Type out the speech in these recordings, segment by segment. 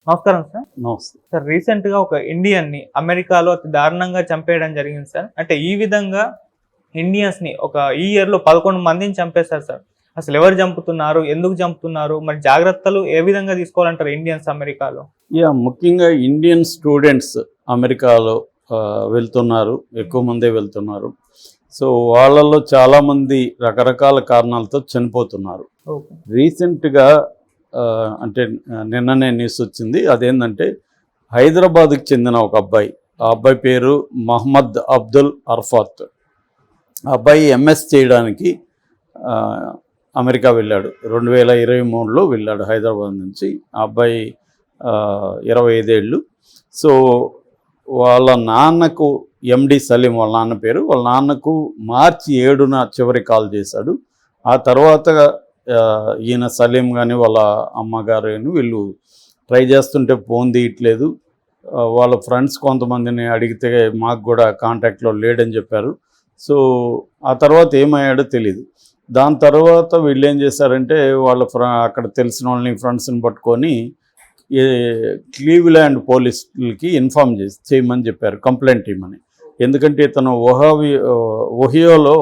నమస్కారం సార్. నమస్తే. సార్ రీసెంట్‌గా ఒక ఇండియన్‌ని అమెరికాలో అతి దారుణంగా చంపేయడం జరిగింది సార్. అంటే ఈ విధంగా ఇండియన్స్‌ని ఈ ఇయర్‌లో 11 మందిని చంపేశారు సార్. అసలు ఎవరు చంపుతున్నారు? ఎందుకు చంపుతున్నారు? మరి జాగ్రత్తలు ఏ విధంగా తీసుకోవాలంటారు ఇండియన్స్ అమెరికాలో? ముఖ్యంగా ఇండియన్ స్టూడెంట్స్ అమెరికాలో వెళ్తున్నారు. ఎక్కువ మందే వెళ్తున్నారు. సో వాళ్ళలో చాలామంది రకరకాల కారణాలతో చనిపోతున్నారు. ఓకే. రీసెంట్గా అంటే నిన్ననే న్యూస్ వచ్చింది. అదేంటంటే హైదరాబాద్కి చెందిన ఒక అబ్బాయి, ఆ అబ్బాయి పేరు మహమ్మద్ అబ్దుల్ అర్ఫాత్. ఆ అబ్బాయి ఎంఎస్ చేయడానికి అమెరికా వెళ్ళాడు. 2023లో వెళ్ళాడు హైదరాబాద్ నుంచి. ఆ అబ్బాయి 25 ఏళ్ళు. సో వాళ్ళ నాన్నకు ఎండి సలీం వాళ్ళ నాన్న పేరు. వాళ్ళ నాన్నకు మార్చి 7న చివరి కాల్ చేశాడు. ఆ తర్వాత ఈయన సలీం కానీ వాళ్ళ అమ్మగారు కానీ వీళ్ళు ట్రై చేస్తుంటే ఫోన్ తీయట్లేదు. వాళ్ళ ఫ్రెండ్స్ కొంతమందిని అడిగితే మాకు కూడా కాంటాక్ట్లో లేడని చెప్పారు. సో ఆ తర్వాత ఏమయ్యాడో తెలీదు. దాని తర్వాత వీళ్ళు ఏం చేశారంటే వాళ్ళ అక్కడ తెలిసిన వాళ్ళని ఫ్రెండ్స్ని పట్టుకొని క్లీవ్లాండ్ పోలీసులకి ఇన్ఫామ్ చేయమని చెప్పారు, కంప్లైంట్ ఇవ్వమని. ఎందుకంటే ఇతను ఒహియోలో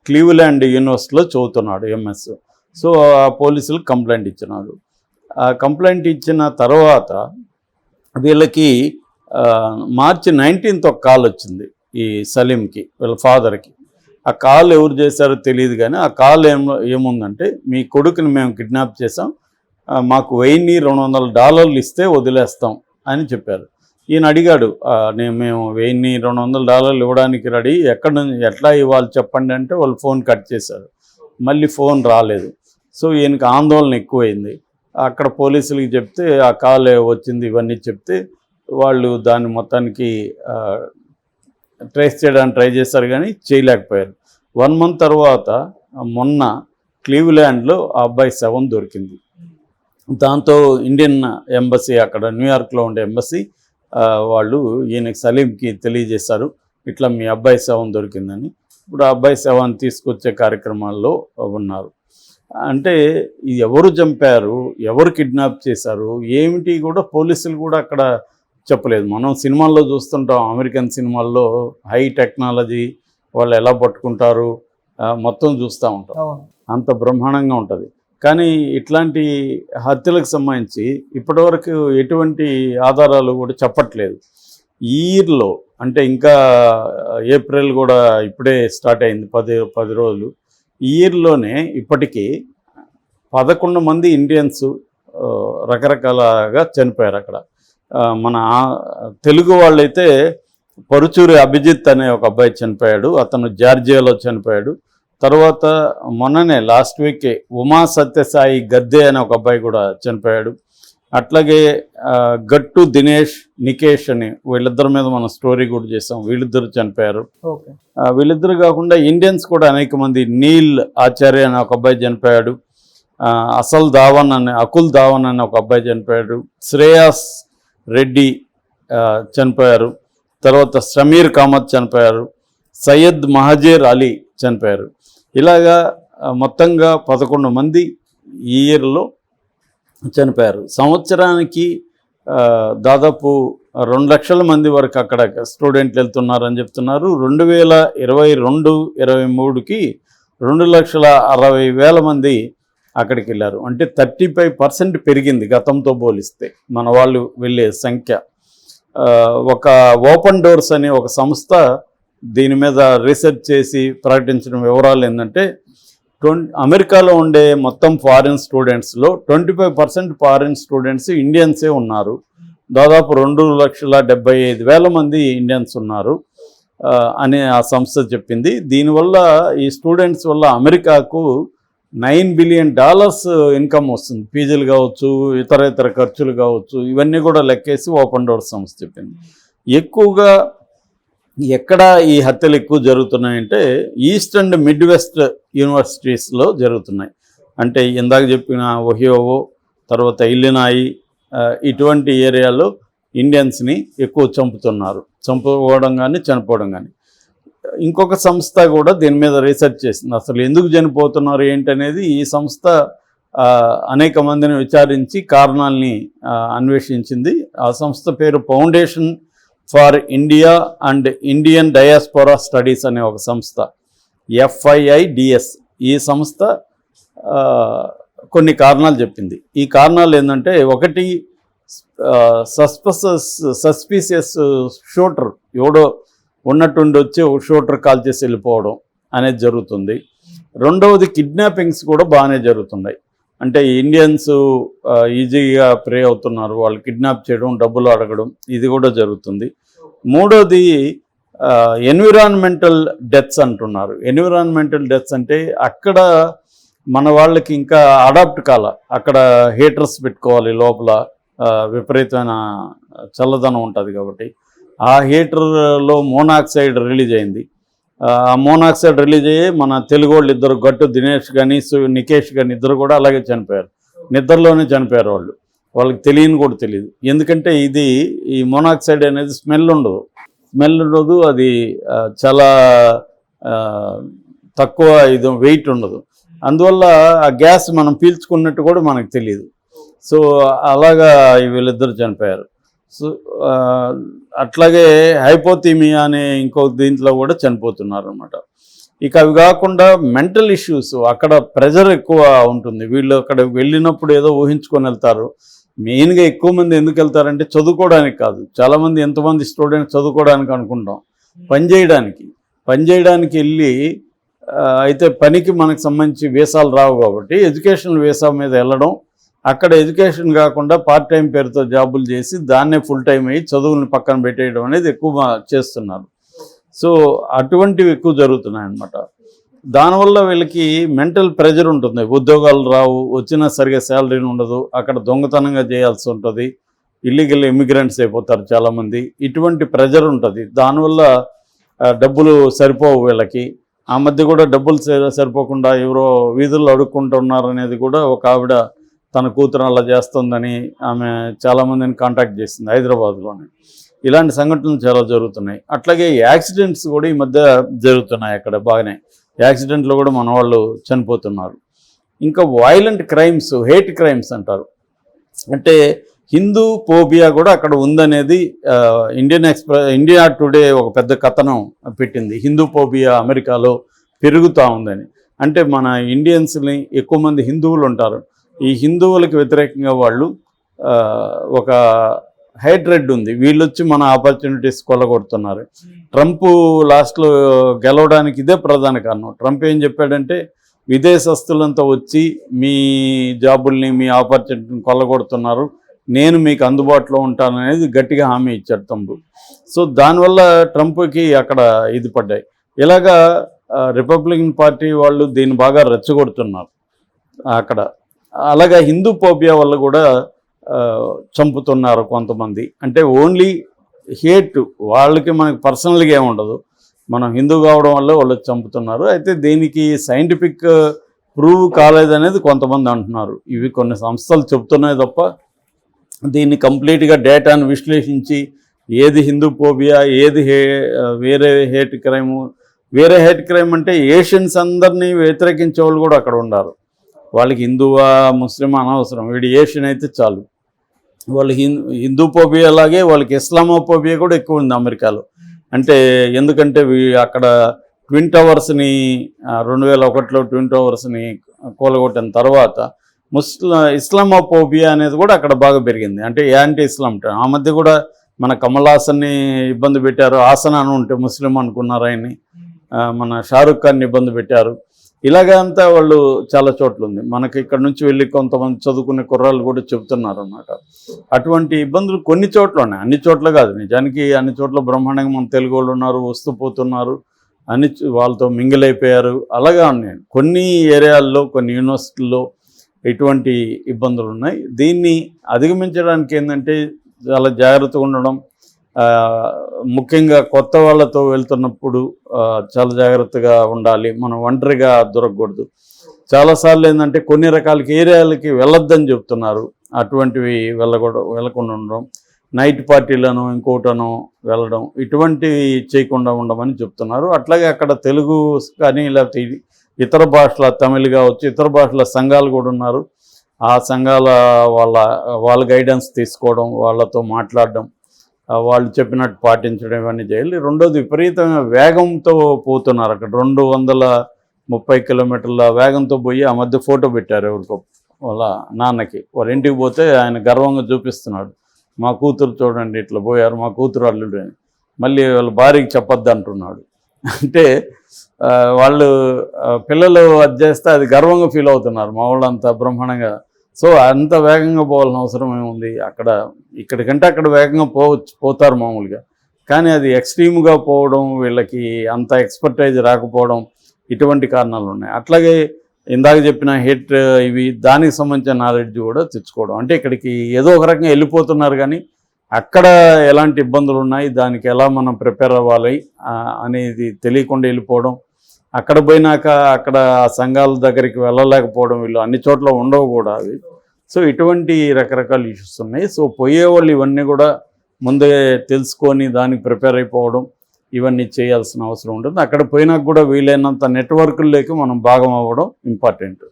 క్లీవ్లాండ్ యూనివర్సిటీలో చదువుతున్నాడు ఎంఎస్. సో ఆ పోలీసులు కంప్లైంట్ ఇచ్చినారు. ఆ కంప్లైంట్ ఇచ్చిన తర్వాత వీళ్ళకి మార్చి 19th ఒక కాల్ వచ్చింది ఈ సలీంకి, వీళ్ళ ఫాదర్కి. ఆ కాల్ ఎవరు చేశారో తెలియదు, కానీ ఆ కాల్ ఏముందంటే మీ కొడుకుని మేము కిడ్నాప్ చేసాం, మాకు $1200 ఇస్తే వదిలేస్తాం అని చెప్పారు. ఈయన అడిగాడు, మేము $1200 ఇవ్వడానికి రెడీ, ఎట్లా ఇవ్వాలి చెప్పండి అంటే వాళ్ళు ఫోన్ కట్ చేశారు. మళ్ళీ ఫోన్ రాలేదు. సో ఈయనకి ఆందోళన ఎక్కువైంది. అక్కడ పోలీసులకి చెప్తే ఆ కాల్ వచ్చింది, ఇవన్నీ చెప్తే వాళ్ళు దాన్ని మొత్తానికి ట్రేస్ చేయడానికి ట్రై చేశారు, కానీ చేయలేకపోయారు. 1 month తర్వాత మొన్న క్లీవ్లాండ్లో ఆ అబ్బాయి శవం దొరికింది. దాంతో ఇండియన్ ఎంబసీ, అక్కడ న్యూయార్క్లో ఉండే ఎంబసీ వాళ్ళు ఈయనకి సలీంకి తెలియజేశారు, ఇట్లా మీ అబ్బాయి శవం దొరికిందని. ఇప్పుడు ఆ అబ్బాయి శవాన్ని తీసుకొచ్చే కార్యక్రమాల్లో ఉన్నారు. అంటే ఎవరు చంపారు, ఎవరు కిడ్నాప్ చేశారు ఏమిటి కూడా పోలీసులు కూడా అక్కడ చెప్పలేదు. మనం సినిమాల్లో చూస్తుంటాం, అమెరికన్ సినిమాల్లో హై టెక్నాలజీ, వాళ్ళు ఎలా పట్టుకుంటారు మొత్తం చూస్తూ ఉంటాం, అంత బ్రహ్మాండంగా ఉంటుంది. కానీ ఇట్లాంటి హత్యలకు సంబంధించి ఇప్పటివరకు ఎటువంటి ఆధారాలు కూడా చెప్పట్లేదు. ఈ ఇయర్లో అంటే ఇంకా ఏప్రిల్ కూడా ఇప్పుడే స్టార్ట్ అయింది, 10 రోజులు. ఈ ఇయర్లోనే ఇప్పటికీ 11 మంది ఇండియన్స్ రకరకాలుగా చనిపోయారు అక్కడ. మన తెలుగు వాళ్ళైతే పరుచూరి అభిజిత్ అనే ఒక అబ్బాయి చనిపోయాడు, అతను జార్జియాలో చనిపోయాడు. తర్వాత మొన్ననే లాస్ట్ వీకే ఉమా సత్యసాయి గద్దె అనే ఒక అబ్బాయి కూడా చనిపోయాడు. అట్లాగే గట్టు దినేష్, నికేష్ అని వీళ్ళిద్దరి మీద మనం స్టోరీ కూడా చేసాం, వీళ్ళిద్దరు చనిపోయారు. వీళ్ళిద్దరు కాకుండా ఇండియన్స్ కూడా అనేక మంది, నీల్ ఆచార్య అనే ఒక అబ్బాయి చనిపోయాడు, అకుల్ ధావన్ అనే ఒక అబ్బాయి చనిపోయాడు, శ్రేయాస్ రెడ్డి చనిపోయారు, తర్వాత సమీర్ కామత్ చనిపోయారు, సయ్యద్ మహజీర్ అలీ చనిపోయారు. ఇలాగా మొత్తంగా 11 మంది ఈ ఇయర్లో చనిపోయారు. సంవత్సరానికి దాదాపు 2 లక్షల మంది వరకు అక్కడ స్టూడెంట్లు వెళ్తున్నారని చెప్తున్నారు. 2022-23కి 2,60,000 మంది అక్కడికి వెళ్ళారు. అంటే 35% పెరిగింది గతంతో పోలిస్తే మన వాళ్ళు వెళ్ళే సంఖ్య. ఒక ఓపెన్ డోర్స్ అనే ఒక సంస్థ దీని మీద రీసెర్చ్ చేసి ప్రకటించిన వివరాలు ఏంటంటే అమెరికాలో ఉండే మొత్తం ఫారిన్ స్టూడెంట్స్లో 25% ఫారిన్ స్టూడెంట్స్ ఇండియన్సే ఉన్నారు. దాదాపు 2,75,000 మంది ఇండియన్స్ ఉన్నారు అని ఆ సంస్థ చెప్పింది. దీనివల్ల ఈ స్టూడెంట్స్ వల్ల అమెరికాకు $9 బిలియన్ ఇన్కమ్ వస్తుంది. ఫీజులు కావచ్చు, ఇతర ఖర్చులు కావచ్చు, ఇవన్నీ కూడా లెక్కేసి ఓపెన్ డోర్స్ సంస్థ చెప్పింది. ఎక్కువగా ఎక్కడ ఈ హత్యలు ఎక్కువ జరుగుతున్నాయంటే ఈస్ట్ అండ్ మిడ్ వెస్ట్ యూనివర్సిటీస్లో జరుగుతున్నాయి. అంటే ఇందాక చెప్పిన ఒహియో, తర్వాత ఇల్లినాయి, ఇటువంటి ఏరియాలో ఇండియన్స్ని ఎక్కువ చంపుకోవడం కానీ చనిపోవడం కానీ. ఇంకొక సంస్థ కూడా దీని మీద రీసెర్చ్ చేసింది, అసలు ఎందుకు చనిపోతున్నారు ఏంటనేది. ఈ సంస్థ అనేక మందిని విచారించి కారణాలని అన్వేషించింది. ఆ సంస్థ పేరు foundation for India and Indian diaspora studies అనే ఒక సంస్థ, FIIDS. ఈ సంస్థ కొన్ని కారణాలు చెప్పింది. ఈ కారణాలు ఏంటంటే, ఒకటి సస్పీషియస్ షూటర్ ఎవడో ఉన్నట్టుండి వచ్చి ఒక షూటర్ కాల్ చేసి వెళ్ళిపోవడం అనేది జరుగుతుంది. రెండవది కిడ్నాపింగ్స్ కూడా బాగానే జరుగుతున్నాయి. అంటే ఇండియన్స్ ఈజీగా ప్రే అవుతున్నారు, వాళ్ళు కిడ్నాప్ చేయడం, డబ్బులు అడగడం, ఇది కూడా జరుగుతుంది. మూడోది ఎన్విరాన్మెంటల్ డెత్స్ అంటున్నారు. ఎన్విరాన్మెంటల్ డెత్స్ అంటే అక్కడ మన వాళ్ళకి ఇంకా అడాప్ట్ కాల, అక్కడ హీటర్స్ పెట్టుకోవాలి, లోపల విపరీతమైన చల్లదనం ఉంటుంది కాబట్టి ఆ హీటర్లో మోనాక్సైడ్ రిలీజ్ అయింది. ఆ మోనాక్సైడ్ రిలీజ్ అయ్యి మన తెలుగు వాళ్ళు ఇద్దరు, గట్టు దినేష్ కానీ నికేష్ కానీ ఇద్దరు కూడా అలాగే చనిపోయారు. నిద్రలోనే చనిపోయారు వాళ్ళు. వాళ్ళకి తెలియని కూడా తెలియదు. ఎందుకంటే ఈ మోనాక్సైడ్ అనేది స్మెల్ ఉండదు, అది చాలా తక్కువ ఇది వెయిట్ ఉండదు. అందువల్ల ఆ గ్యాస్ మనం పీల్చుకున్నట్టు కూడా మనకు తెలియదు. సో అలాగా వీళ్ళిద్దరు చనిపోయారు. సో అట్లాగే హైపోథీమియా అనే ఇంకో దీంట్లో కూడా చనిపోతున్నారు అనమాట. ఇక అవి కాకుండా మెంటల్ ఇష్యూస్, అక్కడ ప్రెజర్ ఎక్కువ ఉంటుంది. వీళ్ళు అక్కడ వెళ్ళినప్పుడు ఏదో ఊహించుకొని వెళ్తారు. మెయిన్గా ఎక్కువ మంది ఎందుకు వెళ్తారంటే చదువుకోవడానికి కాదు. చాలామంది ఎంతమంది స్టూడెంట్స్ చదువుకోవడానికి అనుకుంటాం, పనిచేయడానికి వెళ్ళి అయితే పనికి మనకు సంబంధించి వీసాలు రావు కాబట్టి ఎడ్యుకేషనల్ వీసా మీద వెళ్ళడం, అక్కడ ఎడ్యుకేషన్ కాకుండా పార్ట్ టైం పేరుతో జాబులు చేసి దాన్నే ఫుల్ టైం అయ్యి చదువులను పక్కన పెట్టేయడం అనేది ఎక్కువ చేస్తున్నారు. సో అటువంటివి ఎక్కువ జరుగుతున్నాయి అన్నమాట. దానివల్ల వీళ్ళకి మెంటల్ ప్రెజర్ ఉంటుంది. ఉద్యోగాలు రావు, వచ్చినా సరిగా శాలరీని ఉండదు, అక్కడ దొంగతనంగా చేయాల్సి ఉంటుంది, ఇల్లీగల్ ఇమిగ్రెంట్స్ అయిపోతారు చాలామంది. ఇటువంటి ప్రెజర్ ఉంటుంది. దానివల్ల డబ్బులు సరిపోవు వీళ్ళకి. ఆ మధ్య కూడా డబ్బులు సరిపోకుండా ఎవరో వీధుల్లో అడుక్కుంటున్నారు అనేది కూడా ఒక ఆవిడ తన కూతురు అలా చేస్తుందని ఆమె చాలామందిని కాంటాక్ట్ చేసింది హైదరాబాద్లోనే. ఇలాంటి సంఘటనలు చాలా జరుగుతున్నాయి. అట్లాగే యాక్సిడెంట్స్ కూడా ఈ మధ్య జరుగుతున్నాయి అక్కడ బాగానే. యాక్సిడెంట్లో కూడా మన వాళ్ళు చనిపోతున్నారు. ఇంకా వైలెంట్ క్రైమ్స్, హేట్ క్రైమ్స్ అంటారు. అంటే హిందూ ఫోబియా కూడా అక్కడ ఉందనేది ఇండియా టుడే ఒక పెద్ద కథనం పెట్టింది. హిందూ ఫోబియా అమెరికాలో పెరుగుతూ ఉందని. అంటే మన ఇండియన్స్ని ఎక్కువ మంది హిందువులు ఉంటారు. ఈ హిందువులకు వ్యతిరేకంగా వాళ్ళు ఒక హేట్రెడ్ ఉంది. వీళ్ళు వచ్చి మన ఆపర్చునిటీస్ కొల్లగొడుతున్నారు. ట్రంప్ లాస్ట్లో గెలవడానికి ఇదే ప్రధాన కారణం. ట్రంప్ ఏం చెప్పాడంటే, విదేశస్తులంతా వచ్చి మీ జాబుల్ని, మీ ఆపర్చునిటీని కొల్లగొడుతున్నారు, నేను మీకు అందుబాటులో ఉంటాననేది గట్టిగా హామీ ఇచ్చాడు ట్రంప్. సో దానివల్ల ట్రంప్కి అక్కడ ఇది పడ్డాయి. ఇలాగా రిపబ్లికన్ పార్టీ వాళ్ళు దీన్ని బాగా రెచ్చగొడుతున్నారు అక్కడ. అలాగా హిందూ ఫోబియా వల్ల కూడా చంపుతున్నారు కొంతమంది. అంటే ఓన్లీ హేట్, వాళ్ళకి మనకి పర్సనల్గా ఏముండదు, మనం హిందూ కావడం వల్ల వాళ్ళు చంపుతున్నారు. అయితే దీనికి సైంటిఫిక్ ప్రూవ్ కాలేదనేది కొంతమంది అంటున్నారు. ఇవి కొన్ని సంస్థలు చెప్తున్నాయి తప్ప దీన్ని కంప్లీట్గా డేటాను విశ్లేషించి ఏది హిందూ ఫోబియా, ఏది వేరే హేట్ క్రైమ్ అంటే ఏషియన్స్ అందరినీ వ్యతిరేకించే వాళ్ళు కూడా అక్కడ ఉన్నారు. వాళ్ళకి హిందువా ముస్లిం అనవసరం, వీడు ఏషియన్ అయితే చాలు. వాళ్ళు హిందూ ఫోబియా లాగే వాళ్ళకి ఇస్లామోఫోబియా కూడా ఎక్కువ ఉంది అమెరికాలో. అంటే ఎందుకంటే అక్కడ ట్విన్ టవర్స్ని 2001లో ట్విన్ టవర్స్ని కూలగొట్టిన తర్వాత ఇస్లామోఫోబియా అనేది కూడా అక్కడ బాగా పెరిగింది. అంటే యాంటీ ఇస్లాం. ఆ మధ్య కూడా మన కమల్ హాసన్ని ఇబ్బంది పెట్టారు. హాసన్ అని ఉంటే ముస్లిం అనుకున్నారు ఆయన్ని. మన షారుఖ్ ఖాన్ని ఇబ్బంది పెట్టారు. ఇలాగా అంతా వాళ్ళు చాలా చోట్ల ఉంది. మనకి ఇక్కడ నుంచి వెళ్ళి కొంతమంది చదువుకునే కుర్రాళ్ళు కూడా చెబుతున్నారు అన్నమాట. అటువంటి ఇబ్బందులు కొన్ని చోట్ల ఉన్నాయి, అన్ని చోట్ల కాదు. నిజానికి అన్ని చోట్ల బ్రహ్మాండంగా మన తెలుగు వాళ్ళు ఉన్నారు, వస్తూ పోతున్నారు, అన్ని వాళ్ళతో మింగిల్ అయిపోయారు. అలాగా ఉన్నాయి. కొన్ని ఏరియాల్లో, కొన్ని యూనివర్సిటీల్లో ఇటువంటి ఇబ్బందులు ఉన్నాయి. దీన్ని అధిగమించడానికి ఏంటంటే చాలా జాగ్రత్తగా ఉండడం, ముఖ్యంగా కొత్త వాళ్ళతో వెళ్తున్నప్పుడు చాలా జాగ్రత్తగా ఉండాలి. మనం ఒంటరిగా దొరకకూడదు. చాలాసార్లు ఏంటంటే కొన్ని రకాల ఏరియాలకి వెళ్ళొద్దని చెప్తున్నారు. అటువంటివి వెళ్ళకుండా ఉండడం, నైట్ పార్టీలను ఇంకోటనో వెళ్ళడం, ఇటువంటివి చేయకుండా ఉండమని చెప్తున్నారు. అట్లాగే అక్కడ తెలుగు కానీ లేకపోతే ఇతర భాషల, తమిళ్ కావచ్చు, ఇతర భాషల సంఘాలు కూడా ఉన్నారు. ఆ సంఘాల వాళ్ళ గైడెన్స్ తీసుకోవడం, వాళ్ళతో మాట్లాడడం, వాళ్ళు చెప్పినట్టు పాటించడం ఇవన్నీ చేయాలి. రెండోది విపరీతమైన వేగంతో పోతున్నారు. అక్కడ 230 కిలోమీటర్ల వేగంతో పోయి ఆ మధ్య ఫోటో పెట్టారు ఎవరికో వాళ్ళ నాన్నకి. వాళ్ళ ఇంటికి పోతే ఆయన గర్వంగా చూపిస్తున్నాడు, మా కూతురు చూడండి ఇట్లా పోయారు, మా కూతురు అల్లుడు అని. మళ్ళీ వాళ్ళ భార్యకి చెప్పొద్దు అంటున్నాడు. అంటే వాళ్ళు పిల్లలు అది చేస్తే అది గర్వంగా ఫీల్ అవుతున్నారు మా వాళ్ళు అంత బ్రహ్మాండంగా. సో అంత వేగంగా పోవాల్సిన అవసరం ఏముంది? ఇక్కడికంటే అక్కడ వేగంగా పోతారు మామూలుగా, కానీ అది ఎక్స్ట్రీమ్గా పోవడం, వీళ్ళకి అంత ఎక్స్పర్టైజ్ రాకపోవడం, ఇటువంటి కారణాలు ఉన్నాయి. అట్లాగే ఇందాక చెప్పిన హిట్ ఇవి దానికి సంబంధించిన నాలెడ్జ్ కూడా తెచ్చుకోవడం. అంటే ఇక్కడికి ఏదో ఒక రకంగా వెళ్ళిపోతున్నారు, కానీ అక్కడ ఎలాంటి ఇబ్బందులు ఉన్నాయి, దానికి ఎలా మనం ప్రిపేర్ అవ్వాలి అనేది తెలియకుండా వెళ్ళిపోవడం. అక్కడ పోయినాక అక్కడ సంఘాల దగ్గరికి వెళ్ళలేకపోవడం, వీళ్ళు అన్ని చోట్ల ఉండవు కూడా అవి. సో ఇటువంటి రకరకాల ఇష్యూస్ ఉన్నాయి. సో పోయేవాళ్ళు ఇవన్నీ కూడా ముందే తెలుసుకొని దానికి ప్రిపేర్ అయిపోవడం, ఇవన్నీ చేయాల్సిన అవసరం ఉంటుంది. అక్కడ పోయినాక కూడా వీలైనంత నెట్వర్క్లోకి మనం భాగం అవ్వడం ఇంపార్టెంట్.